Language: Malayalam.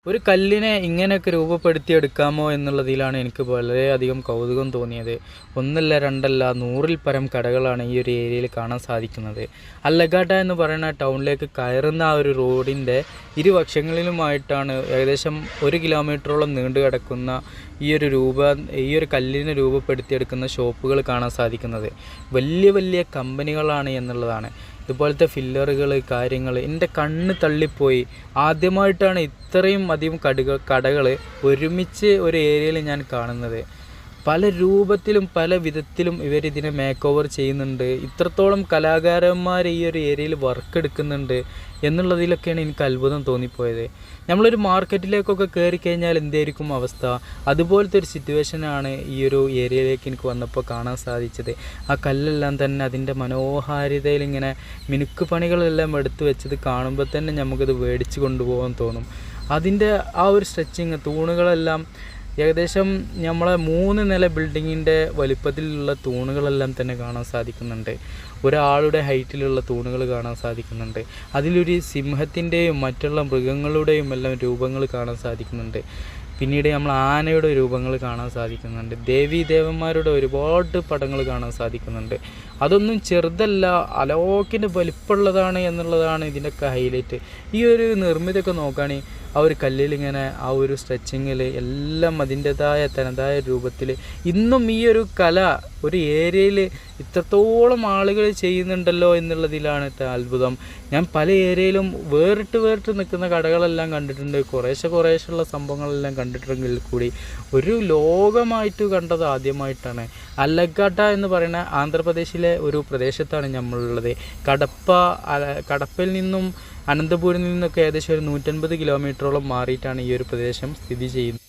ഒരു കല്ലിനെ ഇങ്ങനെയൊക്കെ രൂപപ്പെടുത്തിയെടുക്കാമോ എന്നുള്ളതിലാണ് എനിക്ക് വളരെയധികം കൗതുകം തോന്നിയത്. ഒന്നല്ല രണ്ടല്ല 100-ൽ പരം കടകളാണ് ഈ ഒരു ഏരിയയിൽ കാണാൻ സാധിക്കുന്നത്. അല്ലഗാട്ട എന്ന് പറയുന്ന ടൗണിലേക്ക് കയറുന്ന ആ ഒരു റോഡിൻ്റെ ഇരുവശങ്ങളിലുമായിട്ടാണ് ഏകദേശം 1 കിലോമീറ്ററോളം നീണ്ടു കിടക്കുന്ന ഈ ഒരു കല്ലിനെ രൂപപ്പെടുത്തിയെടുക്കുന്ന ഷോപ്പുകൾ കാണാൻ സാധിക്കുന്നത്. വലിയ വലിയ കമ്പനികളാണ് എന്നുള്ളതാണ്. ഇതുപോലത്തെ ഫില്ലറുകൾ കാര്യങ്ങൾ എൻ്റെ കണ്ണ് തള്ളിപ്പോയി. ആദ്യമായിട്ടാണ് ഇത്രയും അധികം കടകൾ ഒരുമിച്ച് ഒരു ഏരിയയിൽ ഞാൻ കാണുന്നത്. പല രൂപത്തിലും പല വിധത്തിലും ഇവരിതിനെ മേക്ക് ഓവർ ചെയ്യുന്നുണ്ട്. ഇത്രത്തോളം കലാകാരന്മാർ ഈ ഒരു ഏരിയയിൽ വർക്ക് എടുക്കുന്നുണ്ട് എന്നുള്ളതിലൊക്കെയാണ് എനിക്ക് അത്ഭുതം തോന്നിപ്പോയത്. നമ്മളൊരു മാർക്കറ്റിലേക്കൊക്കെ കയറി കഴിഞ്ഞാൽ എന്തായിരിക്കും അവസ്ഥ? അതുപോലത്തെ ഒരു സിറ്റുവേഷനാണ് ഈ ഒരു ഏരിയയിലേക്ക് എനിക്ക് വന്നപ്പോൾ കാണാൻ സാധിച്ചത്. ആ കല്ലെല്ലാം തന്നെ അതിൻ്റെ മനോഹാരിതയിൽ ഇങ്ങനെ മിനുക്ക് പണികളെല്ലാം എടുത്തു വെച്ചത് കാണുമ്പോൾ തന്നെ നമുക്കത് മേടിച്ച് കൊണ്ടുപോകാൻ തോന്നും. അതിൻ്റെ ആ ഒരു സ്ട്രെച്ചിങ് തൂണുകളെല്ലാം ഏകദേശം നമ്മളെ 3 നില ബിൽഡിങ്ങിൻ്റെ വലിപ്പത്തിലുള്ള തൂണുകളെല്ലാം തന്നെ കാണാൻ സാധിക്കുന്നുണ്ട്. ഒരാളുടെ ഹൈറ്റിലുള്ള തൂണുകൾ കാണാൻ സാധിക്കുന്നുണ്ട്. അതിലൊരു സിംഹത്തിൻ്റെയും മറ്റുള്ള മൃഗങ്ങളുടെയും എല്ലാം രൂപങ്ങൾ കാണാൻ സാധിക്കുന്നുണ്ട്. പിന്നീട് നമ്മൾ ആനയുടെ രൂപങ്ങൾ കാണാൻ സാധിക്കുന്നുണ്ട്. ദേവീദേവന്മാരുടെ ഒരുപാട് പടങ്ങൾ കാണാൻ സാധിക്കുന്നുണ്ട്. അതൊന്നും ചെറുതല്ല, അലോക്കിൻ്റെ വലിപ്പമുള്ളതാണ് എന്നുള്ളതാണ് ഇതിൻ്റെയൊക്കെ ഹൈലൈറ്റ്. ഈ ഒരു നിർമ്മിതിയൊക്കെ നോക്കുകയാണെങ്കിൽ ആ ഒരു കല്ലിലിങ്ങനെ ആ ഒരു സ്ട്രെച്ചിങ്ങിൽ എല്ലാം അതിൻ്റെതായ തനതായ രൂപത്തിൽ ഇന്നും ഈ ഒരു കല ഒരു ഏരിയയിൽ ഇത്രത്തോളം ആളുകൾ ചെയ്യുന്നുണ്ടല്ലോ എന്നുള്ളതിലാണ് അത്ഭുതം. ഞാൻ പല ഏരിയയിലും വേറിട്ട് നിൽക്കുന്ന കടകളെല്ലാം കണ്ടിട്ടുണ്ട്. കുറേശ്ശെയുള്ള സംഭവങ്ങളെല്ലാം കണ്ടിട്ടുണ്ടെങ്കിൽ കൂടി ഒരു ലോകമായിട്ട് കണ്ടത് ആദ്യമായിട്ടാണ്. അല്ലഗാട്ട എന്ന് പറയുന്ന ആന്ധ്രാപ്രദേശിലെ ഒരു പ്രദേശത്താണ് നമ്മളുള്ളത്. കടപ്പയിൽ നിന്നും അനന്തപൂരിൽ നിന്നൊക്കെ ഏകദേശം ഒരു 150 കിലോമീറ്ററോളം മാറിയിട്ടാണ് ഈ ഒരു പ്രദേശം സ്ഥിതി ചെയ്യുന്നത്.